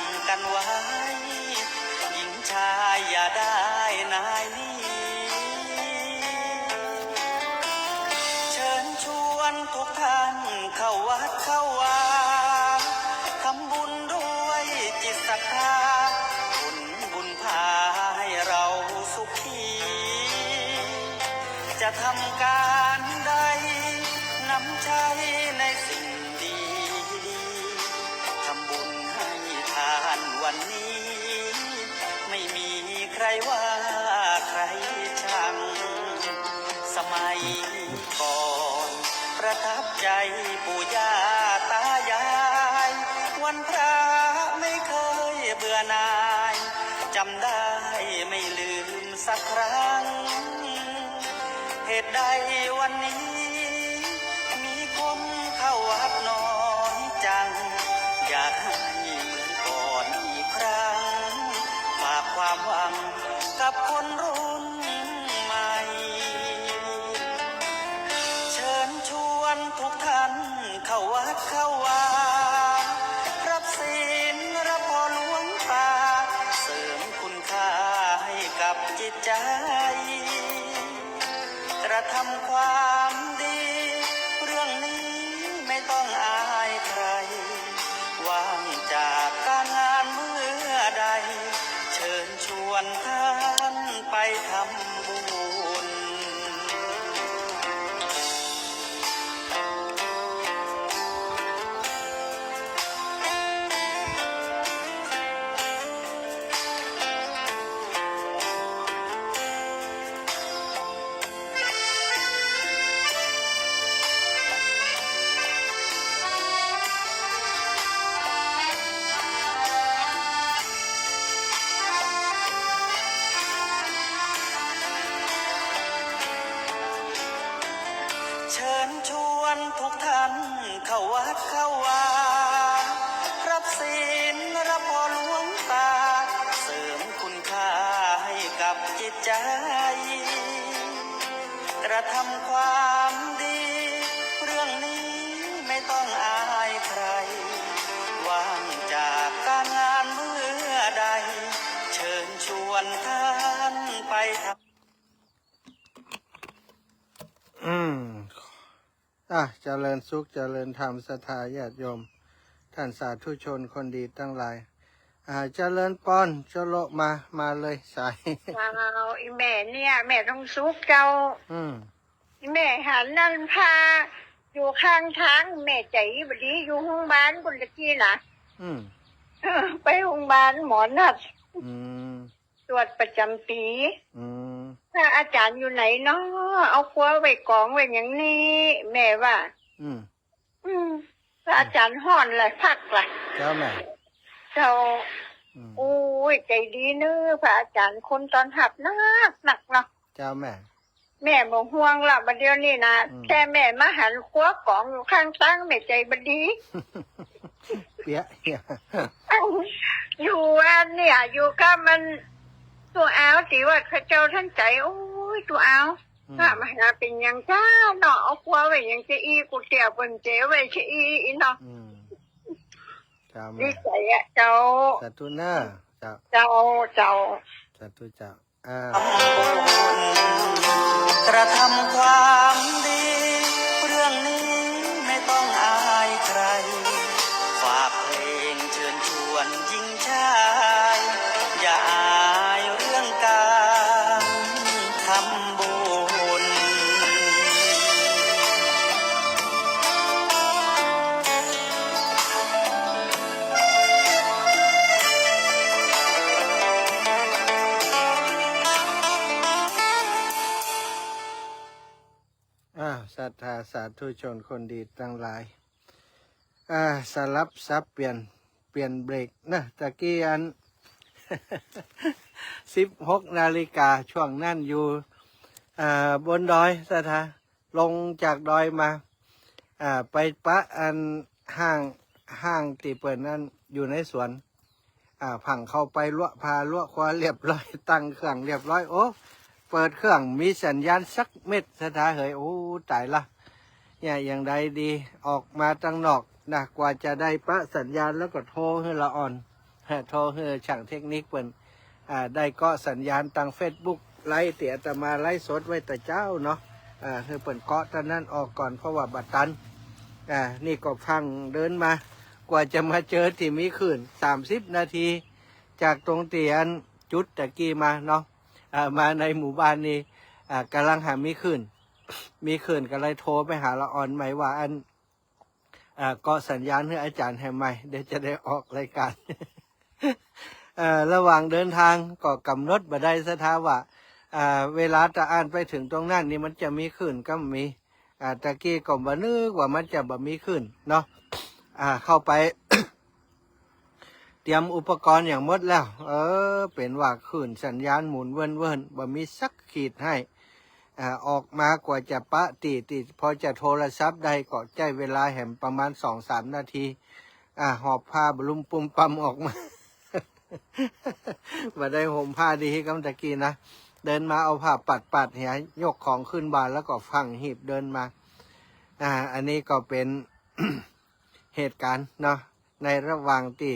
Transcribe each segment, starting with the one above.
ำกันไว้หญิงชายอย่าได้นายนี้เชิญชวนทุกท่านเข้าวัดเข้าวาทำบุญด้วยจิตศรัทธาบุญพาให้เราสุขีจะทำการใดนำใจในสิ่งดีทำบุญให้ทานวันนี้ไม่มีใครว่าใครชังสมัยก่อนประทับใจปู่ย่าตายายวันพระไม่เคยเบื่อหน่ายจำได้ไม่ลืมสักครั้งเหตุใดวันนี้มีคนเข้าวัดน้อยจังอยากให้เหมือนก่อนอีกครั้งฝากความหวังกับคนรุ่นใหม่เชิญชวนทุกท่านเข้าวัดเข้าวารับศีลรับพรหลวงตาเสริมคุณค่าให้กับจิตใจกระทำความดีเรื่องนี้ไม่ต้องอายใครว่างจากการงานเมื่อใดเชิญชวนท่านไปทำบุญเชิญชวนทุกท่านเข้าวัดเข้าวารับศีลรับพรหลวงตาเสริมคุณค่าให้กับจิตใจกระทำความดีเรื่องนี้ไม่ต้องอายใครว่างจากการงานเมื่อใดเชิญชวนท่านไปทำเจริญสุขเจริญธรรมศรัทธาญาติโยมท่านสาธุชนคนดีทั้งหลายเจริญปอนเจโลมาเลยสายอีแม่เนี่ยแม่ต้องสุกเจ้าอีแม่หันนั่นพาอยู่ข้างทางแม่ใจบดีอยู่ห้องบ้านคนตะกี้นะไปห้องบ้านหมอนัดตรวจประจำปีถ้าอาจารย์อยู่ไหนเนาะเอาครัวไว้กองไว้อย่างนี้แม่ว่าถ้าอาจารย์ห่อนเลยพักล่ะเจ้าแม่เจ้าโอ้ยใจดีเนื้อพระอาจารย์คนตอนหับหนักเนาะเจ้าแม่บอกห่วงละบัดเดียวนี่นะแค่แม่มาหันครัวกองอยู่ข้างตั้งแม่ใจบัดดีเปียอยู่อันเนี่ยอยู่ก็มันตัวเอาสิว่าข้าเจ้าท่านใจโอ้ยตัวเอาถ้ามาหาเป็นยังจ้าเนาะเอาครัวไว้ยังจะอีกูเตียวเป็นเจ้ไว้จะอีเนาะดีใจอ่ะเจ้าสาธุนะเจ้าสาธุเจ้ากระทำความดีเรื่องนี้ไม่ต้องอายใครฝากเพลงเชิญชวนหญิงชายอย่าอายเรื่องการทำบุญศรัทธาสาธุชนคนดีทั้งหลายสลับซับเปลี่ยนเบรกนะตะกี้อัน 16 นาฬิกาช่วงนั่นอยู่บนดอยศรัทธาลงจากดอยมาไปปะอันห้างตีเปิดนั่นอยู่ในสวนผังเข้าไปลวกควาเรียบร้อยตั้งเครื่องเรียบร้อยโอ้เปิดเครื่องมีสัญญาณสักเม็ดศรัทธาเฮ้ยโอ้ตายละเนี่ยอย่างใดดีออกมาตั้งนอกนะกว่าจะได้ปะสัญญาณแล้วก็โทรให้ละอ่อน โทรให้ช่างเทคนิคเปิ้นได้เก็สัญญาณทาง Facebook ไลฟ์เตียอาตมาไลฟ์สดไว้แต่เจ้าเนาะคือเปิ่นเกาะตอนนั้นออกก่อนเพราะว่าบัดตันนี่ก็ฟังเดินมากว่าจะมาเจอที่มีขึ้น30 นาที จากตรงเตียนจุดตะกี้มาเนาะมาในหมู่บ้านนี้กำลังหามีขึ้นก็เลยโทรไปหาละออนใหม่ว่าเกาะสัญญาณให้อาจารย์ให้ใหม่เดี๋ยวจะได้ออกรายการ ระหว่างเดินทางก็กำหนดบ่ได้สถาว่าเวลาจะอ่านไปถึงตรงนั้นนี่มันจะมีขึ้นก็มีตะกี้ก็บ่นึกว่ามันจะบ่มีขึ้นเนาะเข้าไป เตรียมอุปกรณ์อย่างหมดแล้วเป็นว่าขึ้นสัญญาณหมุนเวินบ่มีสักขีดให้ออกมากว่าจะปะติพอจะโทรศัพท์ได้ก็ใจเวลาแหมประมาณ 2-3 นาทีหอบผ้าบลุมปุ่มปั๊มออกมา บ่ได้ห่มผ้าดีกำตะกี้นะเดินมาเอาผ้าปัดเหียยกของขึ้นบานแล้วก็ฟังหีบเดินมาอันนี้ก็เป็น เหตุการณ์เนาะในระหว่างที่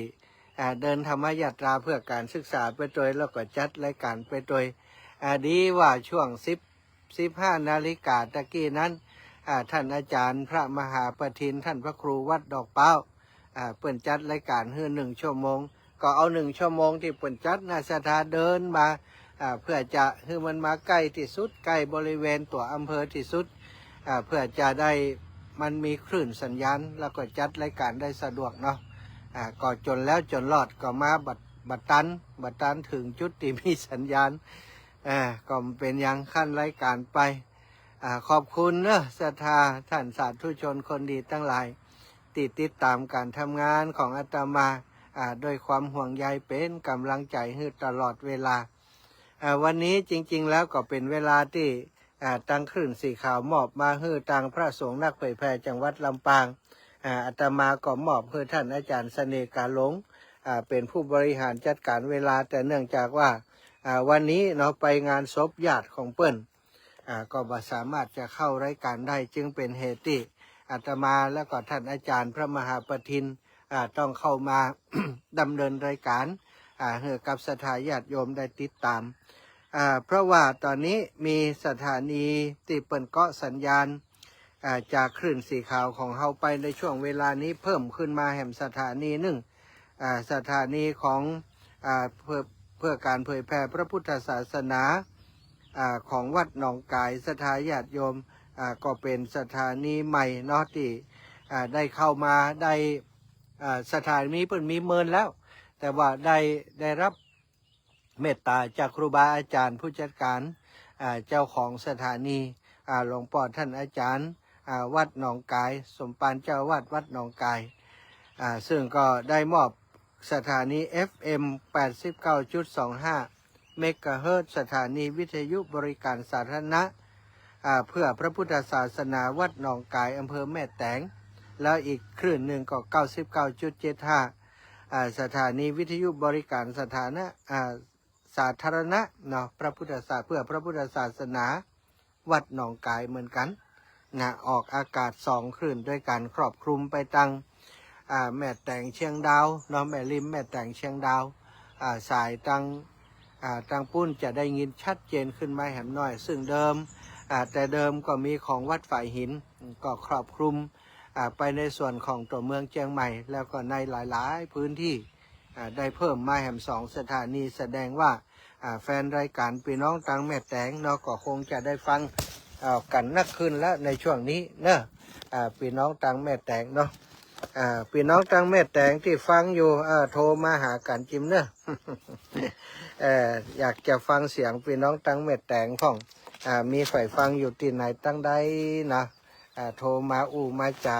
เดินธรรมยาตราเพื่อการศึกษาไปโดยแล้วก็จัดรายการไปโดยดีว่าช่วง15 นาฬิกาตะกี้นั้นท่านอาจารย์พระมหาประทินท่านพระครูวัดดอกเป้าเปิ่นจัดรายการให้1 ชั่วโมงก็เอา1 ชั่วโมงที่เปิ่นจัดนาสถาเดินมาเพื่อจะให้มันมาใกล้ที่สุดใกล้บริเวณตัวอำเภอที่สุดเพื่อจะได้มันมีคลื่นสัญญาณแล้วก็จัดรายการได้สะดวกเนาะก็จนแล้วจนรอดก็มาบัดตันถึงจุดที่มีสัญญาณก็เป็นอย่างขั้นรายการไปขอบคุณเนอะศรัทธาท่านสาธุชนคนดีทั้งหลายติดตามการทำงานของอาตมาโดยความห่วงใยเป็นกำลังใจให้ตลอดเวลาวันนี้จริงๆแล้วก็เป็นเวลาที่ตั้งคลื่นสีขาวมอบมาให้ทางพระสงฆ์นักเผยแผ่จังหวัดลำปางอาตมาก็มอบให้ท่านอาจารย์เสน่ห์กาหลงเป็นผู้บริหารจัดการเวลาแต่เนื่องจากว่าวันนี้เนาะไปงานศพญาติของเปิ้นก็บ่สามารถจะเข้ารายการได้จึงเป็นเหตุที่อาตมาแล้วก็ท่านอาจารย์พระมหาประทินต้องเข้ามา ดำเนินรายการให้กับศรัทธาญาติโยมได้ติดตามเพราะว่าตอนนี้มีสถานีที่เปิ่นเกาะสัญญาณจากคลื่นสีขาวของเฮาไปในช่วงเวลานี้เพิ่มขึ้นมาแห่งสถานีหนึ่งสถานีของเพื่อการเผยแพร่พระพุทธศาสนาของวัดหนองกายศรัทธาญาติโยมก็เป็นสถานีใหม่เนาะที่ได้เข้ามาได้สถานีเพิ่นมีเมินแล้วแต่ว่าได้รับเมตตาจากครูบาอาจารย์ผู้จัดการเจ้าของสถานีหลวงพ่อท่านอาจารย์วัดหนองกายสมปานเจ้าวัดหนองกายซึ่งก็ได้มอบสถานี FM 89.25 เมกะเฮิรตซ์สถานีวิทยุบริการสาธารณะเพื่อพระพุทธศาสนาวัดหนองกายอำเภอแม่แตงแล้วอีกคลื่นหนึ่งก็ 99.75 สถานีวิทยุบริการสาธารณะเนาะพระพุทธศาสนาเพื่อพระพุทธศาสนาวัดหนองกายเหมือนกันออกอากาศ2 คลื่นด้วยกันครอบคลุมไปตั้งแม่แตงเชียงดาวเนาะแม่ริมแม่แตงเชียงดาวสายตังปุ้นจะได้ยินชัดเจนขึ้นมาแหมน้อยซึ่งเดิมแต่เดิมก็มีของวัดฝ่ายหินก็ครอบคลุมไปในส่วนของตัวเมืองเชียงใหม่แล้วก็ในหลายๆพื้นที่ได้เพิ่มมาแหม2 สถานีแสดงว่าแฟนรายการพี่น้องตังแม่แตงเนาะก็คงจะได้ฟังกันนักขึ้นแล้วในช่วงนี้เนอะพี่น้องตังแม่แตงเนาะพี่น้องตังแม่แตงที่ฟังอยู่โทรมาหากันจิมเนอะ อยากจะฟังเสียงพี่น้องตังแม่แตงพ่องมีฝ่ายฟังอยู่ที่ไหนตั้งใดนะโทรมามาจา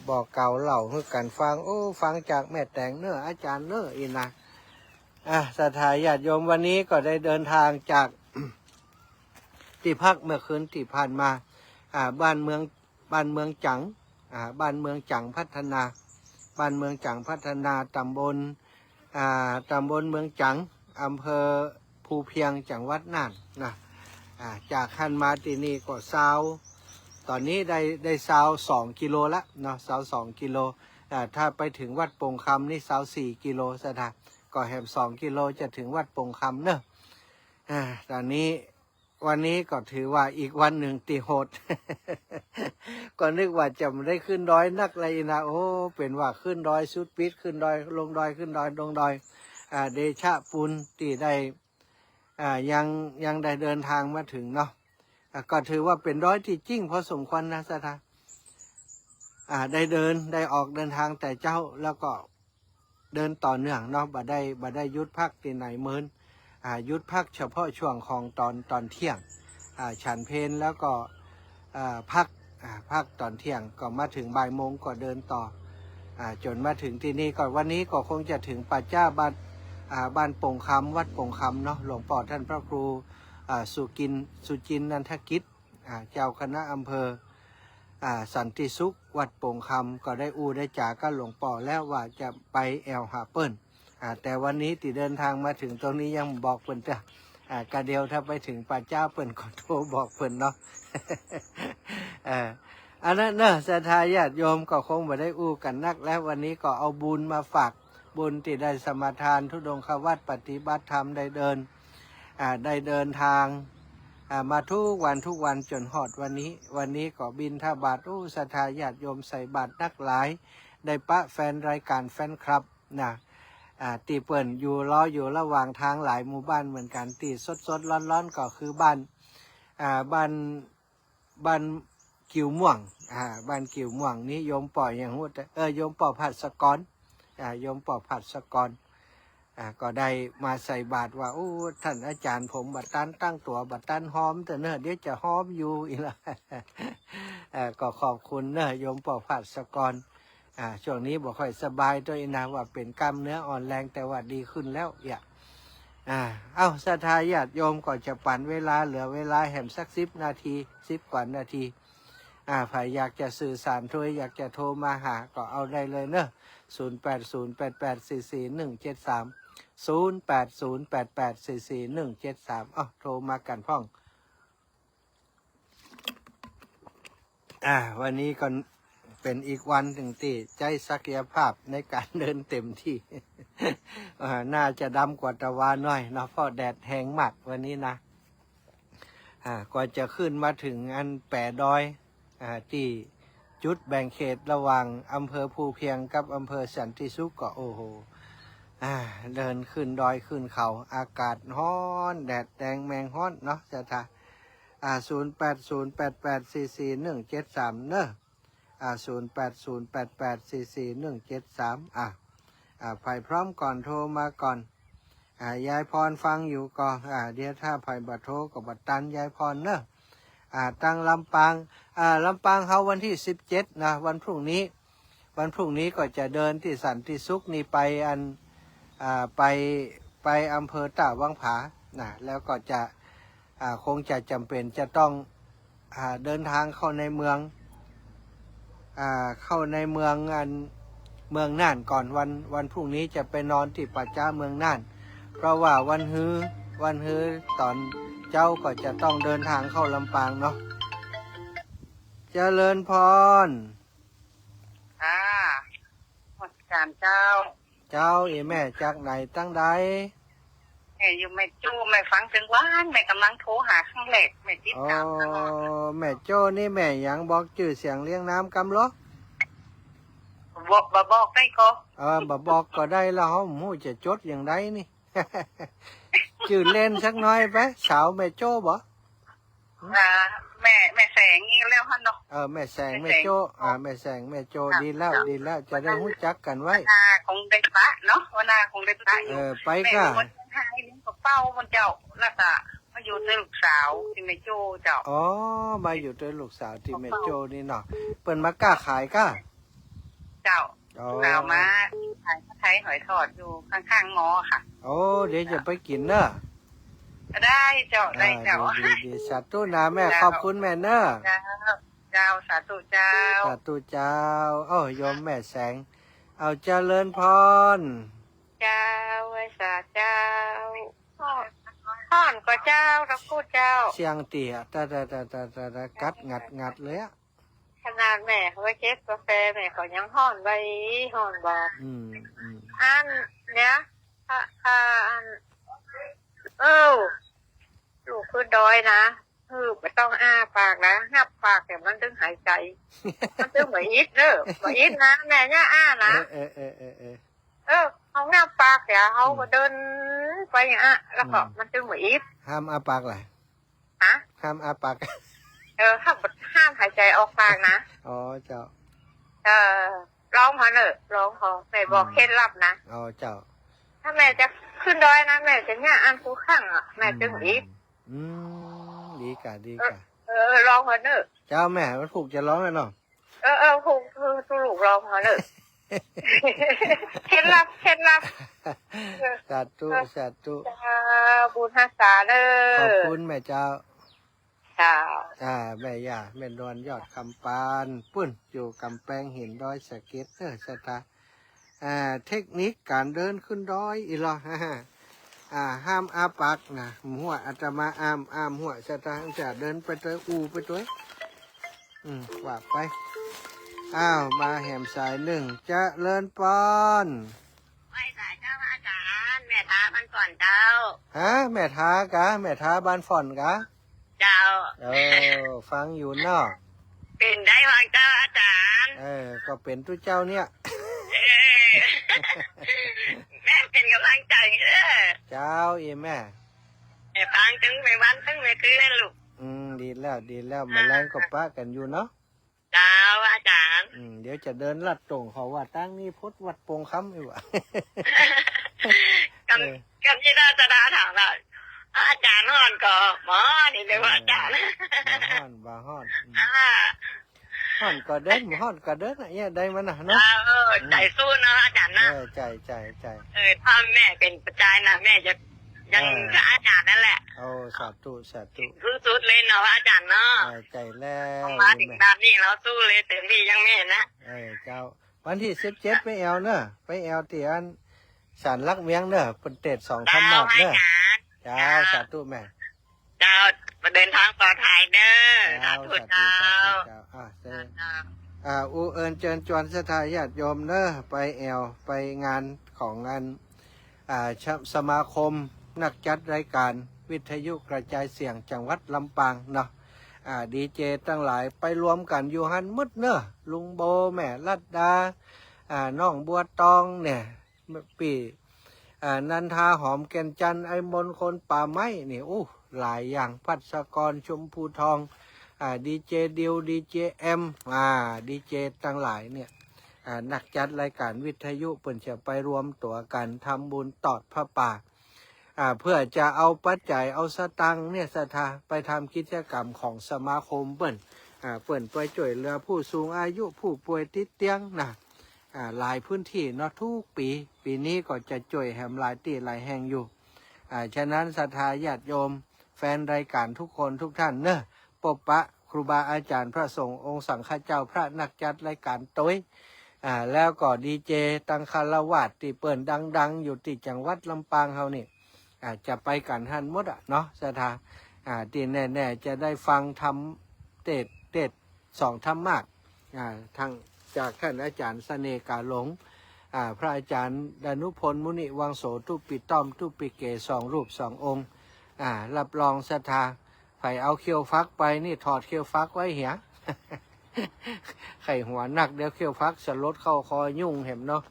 บอกเก่าเล่าให้กันฟังฟังจากแม่แตงเนอะอาจารย์เนอะอีนะศรัทธาญาติโยมวันนี้ก็ได้เดินทางจาก ที่พักเมื่อคืนที่ผ่านมาบ้านเมืองจังบ้านเมืองจังพัฒนาบ้านเมืองจังพัฒนาตำบลเมืองจังอำเภอภูเพียงจังหวัดน่านนะจากคันมาที่นี่ก็ตอนนี้ได้2 กิโลละเนาะ2 กิโล ถ้าไปถึงวัดโป่งคำนี่24 กิโลสถานก็แหม2 กิโลจะถึงวัดโป่งคำเนอะตอนนี้วันนี้ก็ถือว่าอีกวันหนึ่งตีโหด ก็นึกว่าจะไม่ได้ขึ้นดอยนักเลยนะโอ้เป็นว่าขึ้นดอยสุดปิดขึ้นดอยลงดอยขึ้นดอยลงดอยเดชะปุณที่ได้ยังได้เดินทางมาถึงเนาะก็ถือว่าเป็นดอยที่จริงพอสมควรนะสถานได้ออกเดินทางแต่เจ้าแล้วก็เดินต่อเนื่องเนาะบ่ได้ยุดพักที่ไหนเมินยุดพักเฉพาะช่วงของตอนเที่ยงฉันเพลแล้วก็พักตอนเที่ยงก็มาถึงบ่ายโมงก็เดินต่อจนมาถึงที่นี่ก็วันนี้ก็คงจะถึงป่าจ้าบ้านโป่งคำวัดโป่งคำเนาะหลวงพ่อท่านพระครูสุจินนันทกิจเจ้าคณะอำเภอสันติสุขวัดโป่งคำก็ได้ได้จากกับหลวงพ่อแล้วว่าจะไปแอลหาเปิ้ลแต่วันนี้ที่เดินทางมาถึงตรงนี้ยังบอกเปิ้นจ้ะกะเดียวถ้าไปถึงป่าเจ้าเปิ้นก็โทรบอกเปิ้นเนาะ อันนั้นเนอะศรัทธาญาติโยมก็คงไม่ได้กันนักแล้ววันนี้ก็เอาบุญมาฝากบุญที่ได้สมาทานธุดงควัตรปฏิบัติธรรมได้เดินทางมาทุกวันจนหอดวันนี้ก็บินทบาทศรัทธาญาติโยมใส่บาตรนักหลายได้ปะแฟนรายการแฟนคลับนะตีเปิ่นอยู่ระหว่างทางหลายหมู่บ้านเหมือนกันตีสดร้อนก็คือบ้านกิ่วม่วงบ้านกิ่วม่วงนี้โยมปล่อยอย่างหัวโยมปล่อยผัดสกอนโยมปล่อยผัดสกอนก็ได้มาใส่บาตรว่าโอ้ท่านอาจารย์ผมบัดตันตั้งตัวบัดตันหอมแต่เนอะเดี๋ยวจะหอมอยู่อีกละ ก็ขอบคุณเนอะโยมปล่อยผัดสกอนช่วงนี้บอกค่อยสบายด้วยนะว่าเป็นกล้ามเนื้ออ่อนแรงแต่ว่าดีขึ้นแล้วศรัทธาญาติโยมก็จะปั่นเวลาเหลือเวลาแหมสัก10 นาที10 กว่านาทีใครอยากจะสื่อสารด้วยอยากจะโทรมาหาก็เอาได้เลยเนอะ0808844173 0808844173โทรมากันพ่องวันนี้ก็เป็นอีกวันหนึ่งที่ใจศักยภาพในการเดินเต็มที่ น่าจะดำกว่าตะวันหน่อยเนาะเพราะแดดแห้งมากวันนี้นะก็จะขึ้นมาถึงอันแปะดอยที่จุดแบ่งเขตระหว่างอำเภอภูเพียงกับอำเภอสันติสุขก็โอ้โหเดินขึ้นดอยขึ้นเขาอากาศร้อนแดดแดงแมงฮ้อนเนาะจะท่า0808844173เนอะ0808844173ไผ่พร้อมก่อนโทรมาก่อนยายพรฟังอยู่ก่อนเดี๋ยวถ้าไผ่บัดโทรกับบัดตันยายพรเนอะตั้งลำปางเขาวันที่17นะวันพรุ่งนี้ก็จะเดินที่สันติสุขนี่ไปไปอำเภอตาวังผาแล้วก็จะคงจะจำเป็นจะต้องเดินทางเข้าในเมืองเมืองน่านก่อนวันพรุ่งนี้จะไปนอนที่ป่าจ้าเมืองน่านเพราะว่าวันฮื้อตอนเจ้าก็จะต้องเดินทางเข้าลำปางเนาะเจริญพรวัดการเจ้าแม่จากไหนตั้งใดแม่อยู่แม่จูแม่ฟังถึงว่านแม่กำลังโทรหาข้างแหลกแม่ติดตามตลอดแม่โจ้นี่แม่ยังบอกชื่อเสียงเลี้ยงน้ำกำล้อบอกได้ก็บอกก็ได้แล้วเขาหมูจะจดอย่างไรนี่ ชื่อเล่นสักน้อยไปสาวแม่โจ้บ่แม่แสงนี่แล้วฮะเนาะแม่แสงแม่โจ้แม่แสงแม่โจ้ดีแล้วจะได้รู้จักกันไว้คงได้ปะเนาะวันนาคงได้ปะอยู่ไปก็แม่คนไทยลิ้นกับเป้ามันเจ้าแล้วก็มาอยู่ด้วยลูกสาวที่แม่โจ้เจ้ามาอยู่ด้วยลูกสาวที่แม่โจ้นี่เนาะเปิ้นมากล้าขายก้าเจ้าเอามาขายหอยทอดอยู่ข้างๆหมอค่ะเดี๋ยวจะไปกินเนอะได้เจ้าดีสาธุนะแม่ขอบคุณแม่เนอะเจ้าสาธุเจ้าโยมแม่แสงเอาเจริญพรเจ้าสาเจ้าท่อนก็เจ้าตะกูเจ้าเสียงเตี่ยแต่กัดงัดเลย ขนาดแม่เขาไปเก็บกาแฟแม่เขายังห่อนไว้ห่อนบอก อืมอืม อันเนี้ยอันลูกคือดอยนะไม่ต้องอ้าปากนะงับปากแต่มันถึงหายใจ มันถึงเหมือนอิดเด้อเหมือนอิดนะแม่เนี่ยอ้านะ เขางับปากเดี๋ยวเขาก็เดินไปแล้วก็มันถึงเหมือนอิด ห้ามอาปากเลย ฮะ ห้ามอาปาก ห้ามหายใจออกปากนะ อ๋อเจ้า ร้องพอเนอะร้องพอแม่บอกเคล็ดลับนะ อ๋อเจ้า ถ้าแม่จะขึ้นดอยนะแม่จะเนี่ยอันคูข้างแม่ถึงอิด ดีกะดีกะ ร้องพอเนอะ เจ้าแม่มันผูกจะร้องเลยเนาะ คือลูกร้องพอเนอะ เคล็ดลับ สาธุสาธุ บุญฮัสสาเด้อ ขอบคุณแม่เจ้า จ้า แม่ย่าแม่นวลยอดคำปานปุ้นอยู่กำแพงหินดอยสะเก็ดสตาเทคนิคการเดินขึ้นดอยอีหรอห้ามอาปากนะหัวอาตมาอามหัวสตาจะเดินไปตัวไปตัวว่าไปมาแหมสายหนึ่งจะเลินปอน ไหว้สายเจ้าอาจารย์แม่ท้ามันก่อนเจ้า แม่ท้ากะแม่ท้าบ้านฝ่อนกะ เจ้า ฟังอยู่เนอก เป็นได้วางเจ้าอาจารย์ ก็เป็นทุกเจ้าเนี่ย แม่เป็นกำลังใจเด้อ เจ้าแม่ แม่ฟังถึงไปวันถึงไปคืนลูก ดีแล้วมาแรงกับป้ากันอยู่เนาะ เจ้าอาจารย์ เดี๋ยวจะเดินลัดตรงเขาว่าตั้งนี่พดวัดโปงคำอีกวะ กันที่ราชดาถามว่าอาจารย์ห่อนก็หมอนี่เลยว่าอาจารย์ บาฮ้อนฮ้อนก็เดินฮ้อนก็เดินเนี่ยได้มันนะเนาะ ใจสู้เนาะอาจารย์นะ ใจ ถ้าแม่เป็นประจายนะแม่จะยังกับอาจารย์นั่นแหละ สาธุสุดเลยเนาะอาจารย์เนาะ ใจแล้ว มาถึงแบบนี้เราสู้เลยเต็มที่ยังแม่นะ เจ้าวันที่17ไปแอลเนอะไปแอลเตียนสารลักเมียงเนอะเป็นเตด2 คำหมัดเนอะเจ้าสาธุแม่ เจ้าเดินทางปลอดภัยเด้อสาธุเจ้า อูเอิญเจิญจวนสถาญาติโยมเนอะไปแอลไปงานของงานสมาคมนักจัดรายการวิทยุกระจายเสียงจังหวัดลำปางเนาะดีเจตั้งหลายไปรวมกันอยู่หันมืดเนอะลุงโบแม่ลัดดาน้องบัวตองเนี่ยปีนันทาหอมแก่นจันไอมนคนป่าไม้นี่หลายอย่างพัศกรชมพูทองดีเจดิวดีเจเอ็มดีเจตั้งหลายเนี่ยนักจัดรายการวิทยุเปิ่นจะไปรวมตัวกันทำบุญตอดพระป่าเพื่อจะเอาปัจจัยเอาสตังค์เนี่ยศรัทธาไปทำกิจกรรมของสมาคมเปิ่นไปช่วยเหลือผู้สูงอายุผู้ป่วยติดเตียงนะหลายพื้นที่เนาะทุกปีนี้ก็จะช่วยแหมหลายที่หลายแห่งอยู่ฉะนั้นศรัทธาญาติโยมแฟนรายการทุกคนทุกท่านเนอะปบปะครูบาอาจารย์พระสงฆ์องค์สังฆเจ้าพระนักจัดรายการต้ยแล้วก็ดีเจตังคารวาสที่เปิ่นดังๆอยู่ที่จังหวัดลำปางเฮานี่จะไปกันหันหมดเนาะศรัทธาที่แน่ๆจะได้ฟังธรรมเทศ2 ธรรมะทางจากท่านอาจารย์เสน่กาหลงพระอาจารย์ดานุพลมุนิวังโสทุปิต้อมทุปิเก2 รูป 2 องค์รับรองศรัทธาไผเอาเขี้ยวฟักไปนี่ถอดเขี้ยวฟักไว้เหีย ไข่หัวหนักเดี๋ยวเขี้ยวฟักสลดเข้าคอยุ่งเห็นเนาะ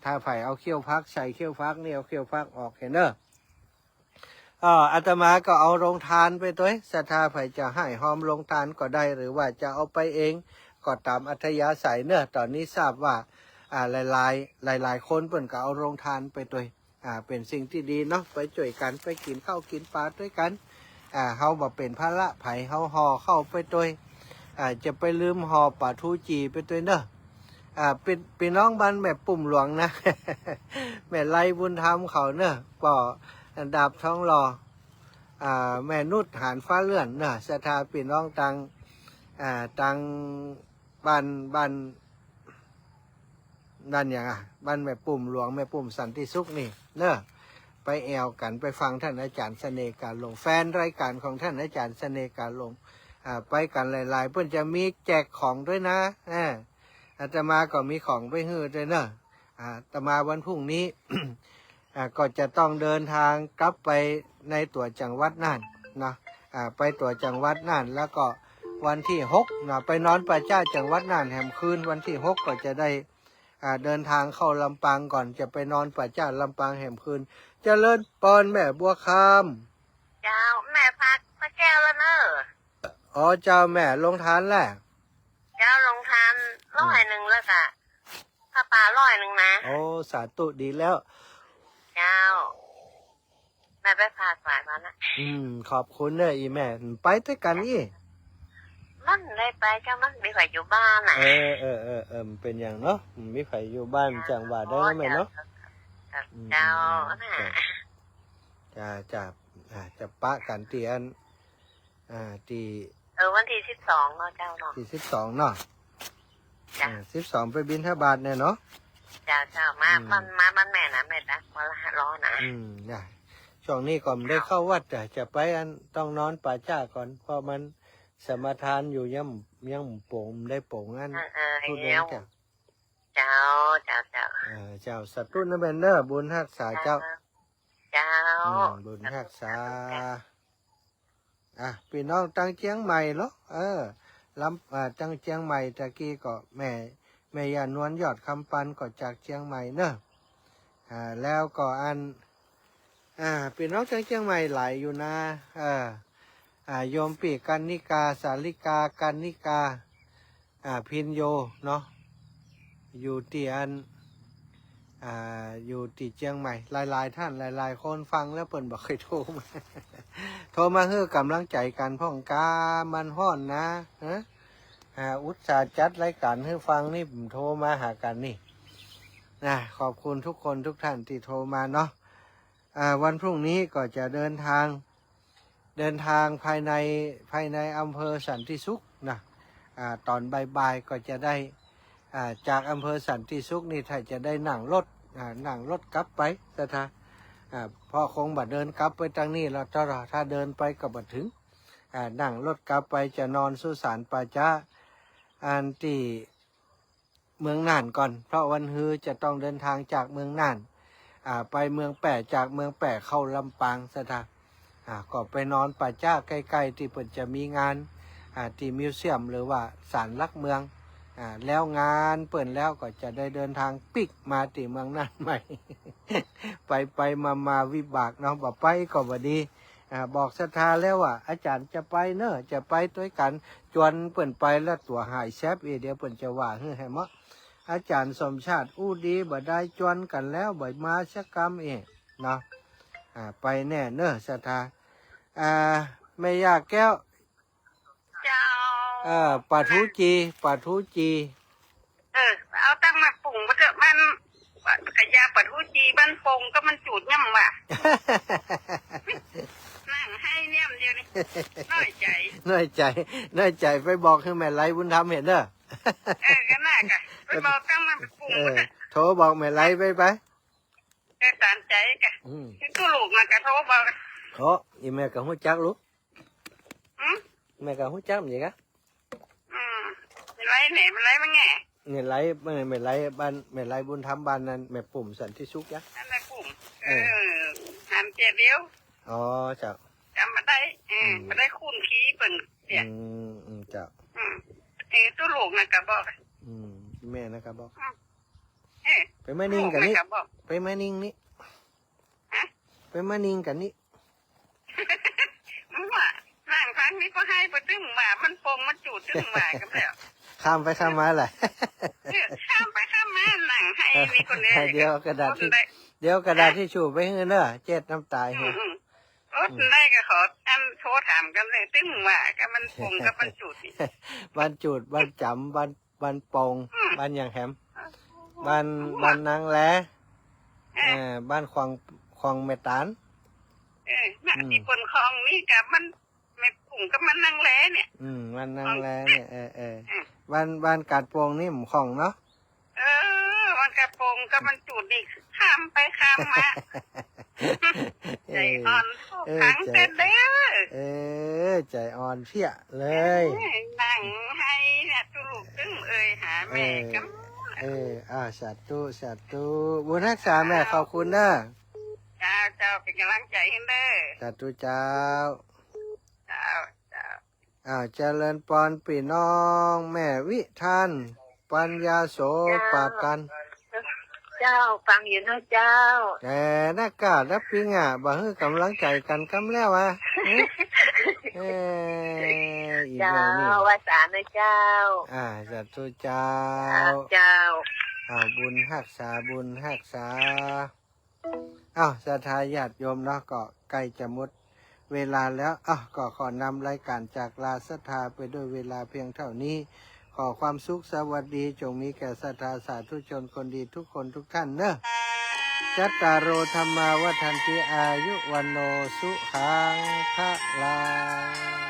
ถ้าไผเอาเขี้ยวฟักใส่เขี้ยวฟักนี่เอาเขี้ยวฟักออกเห็นเนอะอาตมาก็เอาโรงทานไปตัวศรัทธาไผจะให้หอมโรงทานก็ได้หรือว่าจะเอาไปเองก็ตามอัธยาศัยเนอะตอนนี้ทราบว่าหลายคนเปิ่นก็เอาโรงทานไปตัวเป็นสิ่งที่ดีเนาะไปช่วยกันไปกินข้าวกินปลาด้วยกันเฮาบ่เป็นภาระไผเฮาห่อเข้าไปตัวจะไปลืมห่อปลาทูจีไปตัวเนอะเป็นน้องบ้านแม่ปุ่มหลวงนะ แม่ไล่บุญธรรมเขาเนอะป่อดาบท้องรอแม่นุชหานฟ้าเลื่อนเนอะศรัทธาพี่น้องตังบ้านอย่างบ้านแม่ปุ่มหลวงแม่ปุ่มสันติสุขนี่เนอะไปแอวกันไปฟังท่านอาจารย์เสน่ห์การลงแฟนรายการของท่านอาจารย์เสน่ห์การลง ไปกันหลายๆเพื่อนจะมีแจกของด้วยนะอาตมาก็มีของไปให้ด้วยเนอะอาตมาวันพรุ่งนี้ ก็จะต้องเดินทางกลับไปในตัวจังหวัดน่านนะไปตัวจังหวัดน่านแล้วก็วันที่6นะไปนอนป่าจ้าจังหวัดน่านแหมคืนวันที่6ก็จะได้เดินทางเข้าลำปางก่อนจะไปนอนป่าจ้าลำปางแหมคืนเจริญปอนแม่บัวคำ เจ้าแม่พักพระแก้วแล้วเนอะ อ๋อเจ้าแม่ลงทานแหละ เจ้าลงทาน100แล้วก็ผ้าป่า100นะ โอ้สาธุดีแล้ว เจ้าแม่ไปฝากฝ่ายมานะ ขอบคุณเนอะอีแม่ไปด้วยกันนี่ มันได้ไปเจ้ามันไม่ไหวอยู่บ้านอ่ะ มันเป็นอย่างเนาะมีไผอยู่บ้านจังหวัดได้ไหมเนาะ เจ้าน่ะ จะปะกันเตียนตี วันที่12เนาะเจ้าเนาะ ที่12เนาะ จ้ะ 12ไปบิณฑบาตเนี่ยเนาะ เจ้ามาบ้านแม่นะแม่นะวันละ500นะ ได้ช่วงนี้ก็ไม่ได้เข้าวัดจะไปต้องนอนป่าจ้าก่อนเพราะมันสมทานอยู่ย่ำโป่งได้โป่งงั้นพูดเลยจ้ะ เจ้า เจ้าสัตว์รุ่นนั่นเป็นเนอบุญรักษาเจ้า เจ้า บุญรักษาพี่น้องตั้งเชียงใหม่เหรอตั้งเชียงใหม่ตะกี้ก็แม่ยานวลยอดคำปันก็จากเชียงใหม่เนอะแล้วก็พี่น้องตั้งเชียงใหม่หลายอยู่นะโยมปีกันนิกาสาลิกากันนิกาพินโยเนาะอยู่ที่อยู่ที่เชียงใหม่หลายๆท่านหลายๆคนฟังแล้วเปิ่นบอกเคยโทรมา โทรมาเพื่อกำลังใจกันพ่องกามันห้อนนะอุตส่าห์จัดรายการให้ฟังนี่ผมโทรมาหากันนี่นะขอบคุณทุกคนทุกท่านที่โทรมาเนาะวันพรุ่งนี้ก็จะเดินทางภายในอำเภอสันติสุขนะตอนบ่ายๆก็จะได้จากอำเภอสันติสุขนี่ถ้าจะได้นั่งรถกลับไปเพราะคงบัดเดินกลับไปทางนี้แล้วถ้าเดินไปก็บัดถึงนั่งรถกลับไปจะนอนสุสานป่าช้าที่เมืองน่านก่อนเพราะวันฮือจะต้องเดินทางจากเมืองน่านไปเมืองแปะจากเมืองแปะเข้าลำปางก็ไปนอนป่าช้าใกล้ๆที่เปิดจะมีงานที่มิวเซียมหรือว่าศาลหลักเมืองแล้วงานเปิดแล้วก็จะได้เดินทางปิกมาที่เมืองน่านใหม่ ไปมาวิบากเนาะบอกไปก็บ่ดีบอกศรัทธาแล้วว่าอาจารย์จะไปเนอะจะไปด้วยกันจวนเปิ่นไปแล้วตัวหายแซบเดี๋ยวเปิ่นจะว่าให้มั้งอาจารย์สมชาติอู้ดีบ่ได้จวนกันแล้วบ่มาสักกรรมเนาะไปแน่เนอะศรัทธาไม่ยากแก้ว เจ้า ปลาทูจีเอาตั้งมาปรุงมาเถอะมันกระยาปัดหูจีบ้านปงก็มันจูดย่ำว่ะ นั่งให้เนี่ยเดียวนี่น้อยใจ น้อยใจไปบอกให้แม่ไล่บุญธรรมเห็นเด้อ ก็น่ากะไปบอกตั้งมาปรุงมาเถอะ โทรบอกแม่ไล่ไป สารใจกะตู้ลูกนะกะโทรบอก โอ้ยแม่กับหัวจักลูกแม่กับหัวจักอย่างกะ ไรเนี่ยมันไรมันแง่ แม่ไล่บ้านแม่ไล่บุญธรรมบ้านนั้นแม่ปุ่มสันติสุขยะ อันนั้นกลุ่มหันเจ็ดเดียว อ๋อเจ้า จำมาได้มาได้คูณขี้เปิ่นเนี่ย เจ้า ตู้ลูกนะกะบอก แม่นะครับบอก ไป ไปมานิ่งกันนี่ไปมานิ่งกันนี่ มึงว่านั่งฟังนี่ก็ให้ไปตึ้งมามันปงมันจูดตึ้งมากันแล้ว ข้ามไปข้ามมาแหละ ข้ามไปข้ามมานั่งให้มีคนเดียว เดี๋ยวกระดาษที่ชูไปให้เนอะเจ็ดน้ำตายหัว ได้ก็ขออันโทรถามกันเลยตึ้งมากับมันปงกับมันจูด บ้านจูดบ้านจำบ้านปงบ้านอย่างแหมบ้านนางแลบ้านควงเมตาน น่ะที่คนคลองนี่กับมันไม่ปุ่งกับมันนั่งแล้เนี่ย บ้านนางแลเนี่ยบ้านกาดโปงนี่หมู่ของเนาะ มันกระโปรงกับมันจูดดิข้ามไปข้ามมาใจอ่อนขังแต่เด้อ ใจอ่อนเพี้ยเลย นั่งให้เนี่ยตุลูกตึ้งเอ่ยหาแม่ก็ สาธุสาธุบุญรักษาแม่ขอบคุณนะ เจ้าเป็นกำลังใจให้เด้อ สาธุเจ้า เจ้า เจริญปอนพี่น้องแม่วิทันปัญญาโสปากัน เจ้าฟังอยู่นะเจ้า แต่นักกาดับปิงบ่ฮื้อกำลังใจกันกำแล้วอีก เจ้า แล้วนี่ วาสานะเจ้า สาธุเจ้า เจ้า บุญรักษาบุญรักษาศรัทธาญาติโยมเนาะก็ใกล้จะหมดเวลาแล้วก็ขอนำรายการจากลาศรัทธาไปด้วยเวลาเพียงเท่านี้ ขอความสุขสวัสดีจงมีแก่ศรัทธาสาธุชนคนดีทุกคนทุกท่านเนอะจัตตารโอธรรมาวัฏันติอายุวันโนสุขังพระลัง